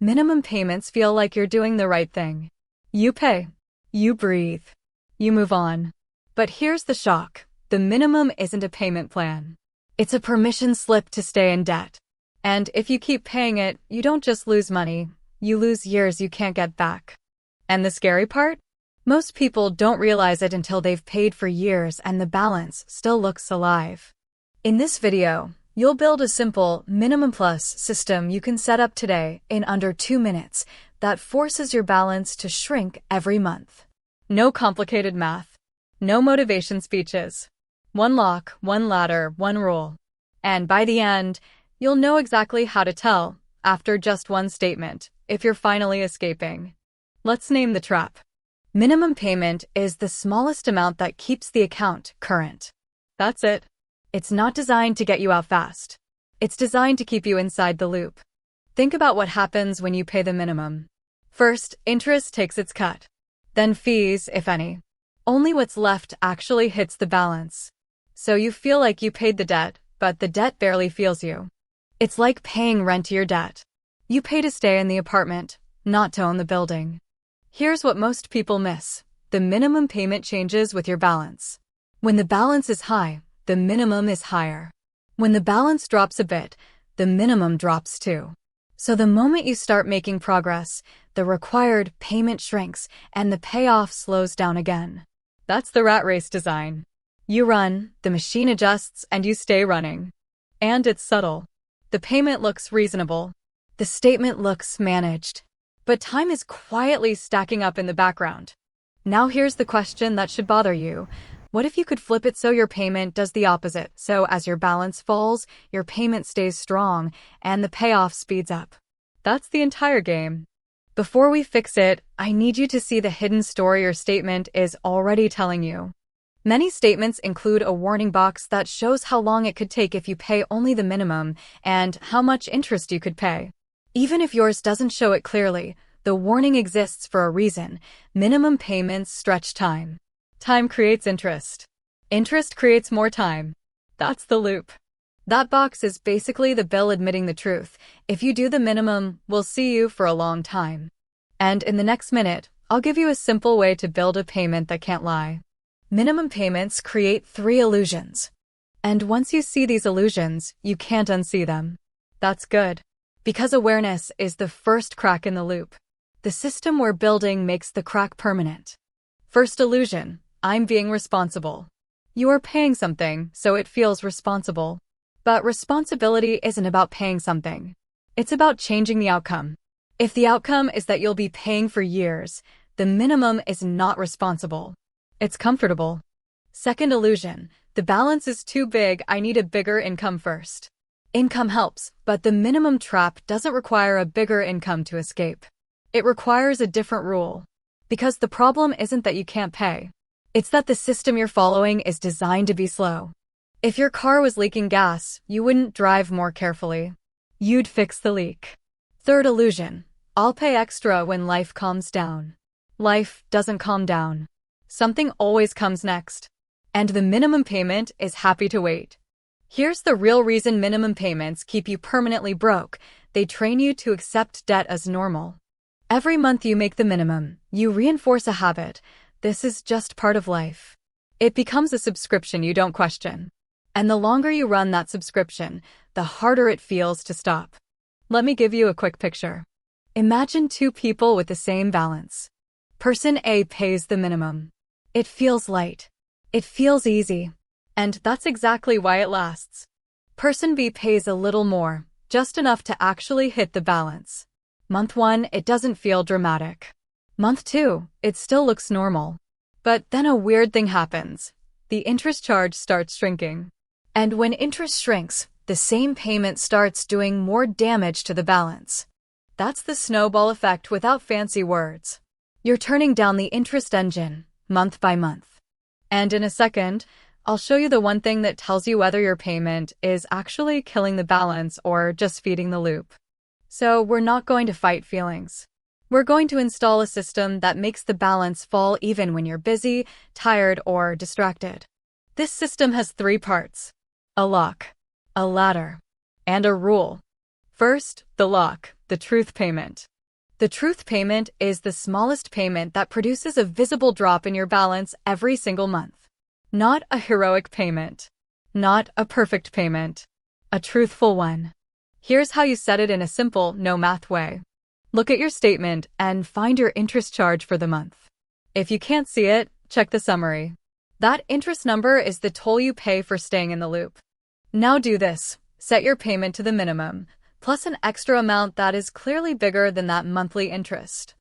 Minimum payments feel like you're doing the right thing. You pay. You breathe. You move on. But here's the shock. The minimum isn't a payment plan. It's a permission slip to stay in debt. And if you keep paying it, you don't just lose money, you lose years you can't get back. And the scary part? Most people don't realize it until they've paid for years and the balance still looks alive. In this video, you'll build a simple minimum plus system you can set up today in under 2 minutes that forces your balance to shrink every month. No complicated math. No motivation speeches. One lock, one ladder, one rule. And by the end, you'll know exactly how to tell, after just one statement, if you're finally escaping. Let's name the trap. Minimum payment is the smallest amount that keeps the account current. That's it. It's not designed to get you out fast. It's designed to keep you inside the loop. Think about what happens when you pay the minimum. First, interest takes its cut. Then fees, if any. Only what's left actually hits the balance. So you feel like you paid the debt, but the debt barely feels you. It's like paying rent to your debt. You pay to stay in the apartment, not to own the building. Here's what most people miss. The minimum payment changes with your balance. When the balance is high, the minimum is higher. When the balance drops a bit, the minimum drops too. So the moment you start making progress, the required payment shrinks and the payoff slows down again. That's the rat race design. You run, the machine adjusts, and you stay running. And it's subtle. The payment looks reasonable. The statement looks managed. But time is quietly stacking up in the background. Now here's the question that should bother you. What if you could flip it so your payment does the opposite? So as your balance falls, your payment stays strong, and the payoff speeds up. That's the entire game. Before we fix it, I need you to see the hidden story your statement is already telling you. Many statements include a warning box that shows how long it could take if you pay only the minimum and how much interest you could pay. Even if yours doesn't show it clearly, the warning exists for a reason. Minimum payments stretch time. Time creates interest. Interest creates more time. That's the loop. That box is basically the bill admitting the truth. If you do the minimum, we'll see you for a long time. And in the next minute, I'll give you a simple way to build a payment that can't lie. Minimum payments create 3 illusions. And once you see these illusions, you can't unsee them. That's good. Because awareness is the first crack in the loop. The system we're building makes the crack permanent. First illusion, I'm being responsible. You are paying something, so it feels responsible. But responsibility isn't about paying something. It's about changing the outcome. If the outcome is that you'll be paying for years, the minimum is not responsible. It's comfortable. Second illusion, the balance is too big, I need a bigger income first. Income helps, but the minimum trap doesn't require a bigger income to escape. It requires a different rule. Because the problem isn't that you can't pay. It's that the system you're following is designed to be slow. If your car was leaking gas, you wouldn't drive more carefully. You'd fix the leak. Third illusion, I'll pay extra when life calms down. Life doesn't calm down. Something always comes next. And the minimum payment is happy to wait. Here's the real reason minimum payments keep you permanently broke. They train you to accept debt as normal. Every month you make the minimum, you reinforce a habit. This is just part of life. It becomes a subscription you don't question. And the longer you run that subscription, the harder it feels to stop. Let me give you a quick picture. Imagine 2 people with the same balance. Person A pays the minimum. It feels light. It feels easy. And that's exactly why it lasts. Person B pays a little more, just enough to actually hit the balance. Month 1, it doesn't feel dramatic. Month 2, it still looks normal. But then a weird thing happens. The interest charge starts shrinking. And when interest shrinks, the same payment starts doing more damage to the balance. That's the snowball effect without fancy words. You're turning down the interest engine, month by month. And in a second, I'll show you the one thing that tells you whether your payment is actually killing the balance or just feeding the loop. So we're not going to fight feelings. We're going to install a system that makes the balance fall even when you're busy, tired, or distracted. This system has 3 parts: a lock, a ladder, and a rule. First, the lock, the truth payment. The truth payment is the smallest payment that produces a visible drop in your balance every single month. Not a heroic payment. Not a perfect payment. A truthful one. Here's how you set it in a simple, no-math way. Look at your statement and find your interest charge for the month. If you can't see it, check the summary. That interest number is the toll you pay for staying in the loop. Now do this. Set your payment to the minimum, plus an extra amount that is clearly bigger than that monthly interest.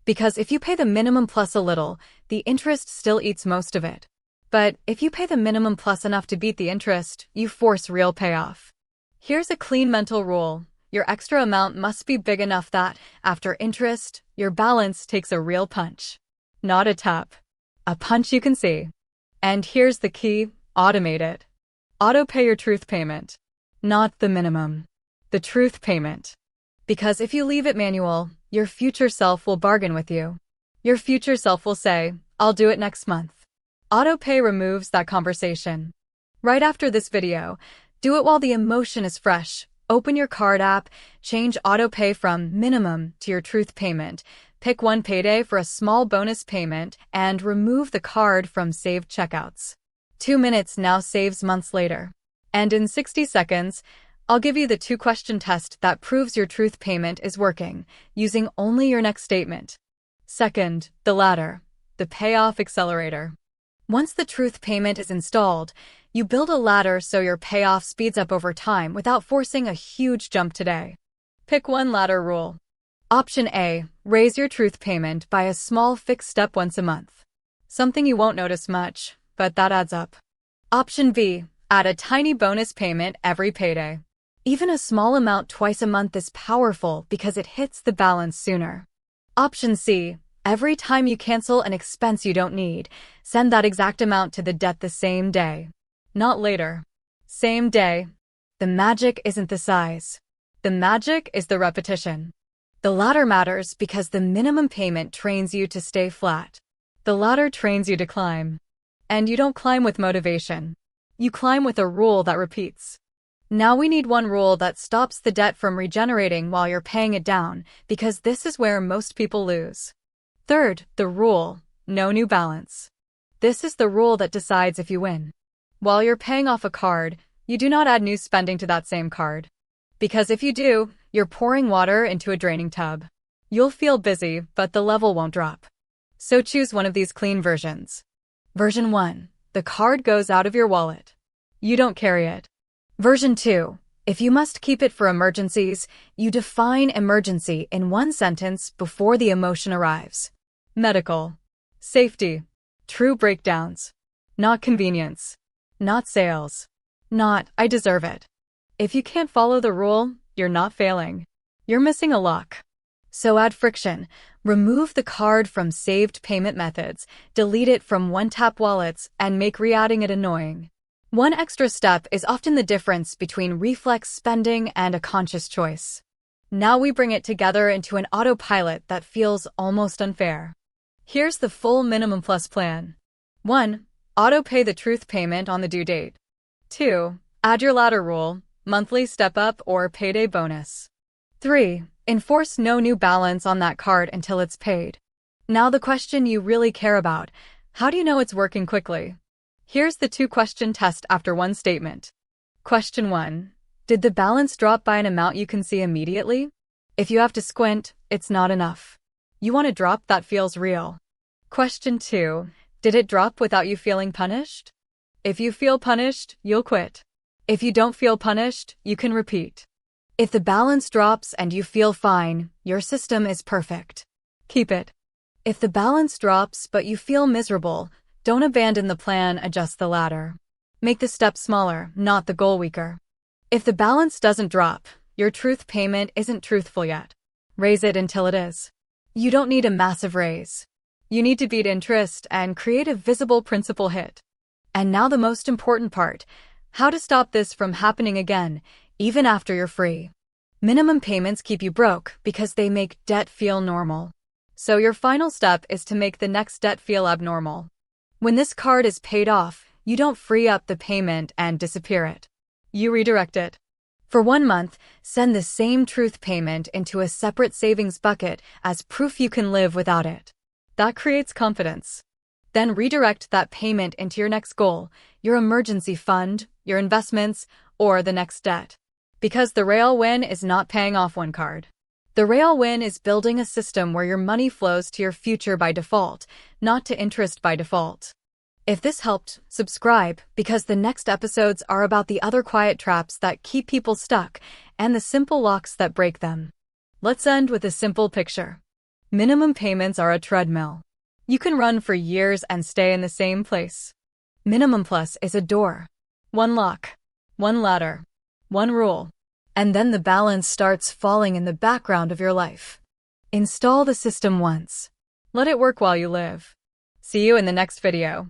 Because if you pay the minimum plus a little, the interest still eats most of it. But if you pay the minimum plus enough to beat the interest, you force real payoff. Here's a clean mental rule. Your extra amount must be big enough that, after interest, your balance takes a real punch. Not a tap. A punch you can see. And here's the key, automate it. Auto-pay your truth payment. Not the minimum. The truth payment. Because if you leave it manual, your future self will bargain with you. Your future self will say, I'll do it next month. Auto-pay removes that conversation. Right after this video, do it while the emotion is fresh. Open your card app, change auto-pay from minimum to your truth payment, pick one payday for a small bonus payment, and remove the card from saved checkouts. 2 minutes now saves months later. And in 60 seconds, I'll give you the 2-question test that proves your truth payment is working, using only your next statement. Second, the ladder, the payoff accelerator. Once the truth payment is installed, you build a ladder so your payoff speeds up over time without forcing a huge jump today. Pick one ladder rule. Option A, raise your truth payment by a small fixed step once a month. Something you won't notice much, but that adds up. Option B, add a tiny bonus payment every payday. Even a small amount twice a month is powerful because it hits the balance sooner. Option C, every time you cancel an expense you don't need, send that exact amount to the debt the same day. Not later. Same day. The magic isn't the size. The magic is the repetition. The ladder matters because the minimum payment trains you to stay flat. The ladder trains you to climb. And you don't climb with motivation. You climb with a rule that repeats. Now we need one rule that stops the debt from regenerating while you're paying it down, because this is where most people lose. Third, the rule, no new balance. This is the rule that decides if you win. While you're paying off a card, you do not add new spending to that same card. Because if you do, you're pouring water into a draining tub. You'll feel busy, but the level won't drop. So choose one of these clean versions. Version 1. The card goes out of your wallet. You don't carry it. Version 2. If you must keep it for emergencies, you define emergency in one sentence before the emotion arrives. Medical. Safety. True breakdowns. Not convenience. Not sales. Not, I deserve it. If you can't follow the rule, you're not failing. You're missing a lock. So add friction. Remove the card from saved payment methods, delete it from one-tap wallets, and make re-adding it annoying. One extra step is often the difference between reflex spending and a conscious choice. Now we bring it together into an autopilot that feels almost unfair. Here's the full minimum plus plan. 1. Auto-pay the truth payment on the due date. 2. Add your ladder rule, monthly step-up or payday bonus. 3. Enforce no new balance on that card until it's paid. Now the question you really care about, how do you know it's working quickly? Here's the 2-question test after one statement. Question 1. Did the balance drop by an amount you can see immediately? If you have to squint, it's not enough. You want a drop that feels real. Question 2. Did it drop without you feeling punished? If you feel punished, you'll quit. If you don't feel punished, you can repeat. If the balance drops and you feel fine, your system is perfect. Keep it. If the balance drops but you feel miserable, don't abandon the plan, adjust the ladder. Make the step smaller, not the goal weaker. If the balance doesn't drop, your truth payment isn't truthful yet. Raise it until it is. You don't need a massive raise. You need to beat interest and create a visible principal hit. And now the most important part, how to stop this from happening again, even after you're free. Minimum payments keep you broke because they make debt feel normal. So your final step is to make the next debt feel abnormal. When this card is paid off, you don't free up the payment and disappear it. You redirect it. For 1 month, send the same truth payment into a separate savings bucket as proof you can live without it. That creates confidence. Then redirect that payment into your next goal, your emergency fund, your investments, or the next debt. Because the real win is not paying off one card. The real win is building a system where your money flows to your future by default, not to interest by default. If this helped, subscribe, because the next episodes are about the other quiet traps that keep people stuck and the simple locks that break them. Let's end with a simple picture. Minimum payments are a treadmill. You can run for years and stay in the same place. Minimum Plus is a door. One lock, one ladder, one rule. And then the balance starts falling in the background of your life. Install the system once. Let it work while you live. See you in the next video.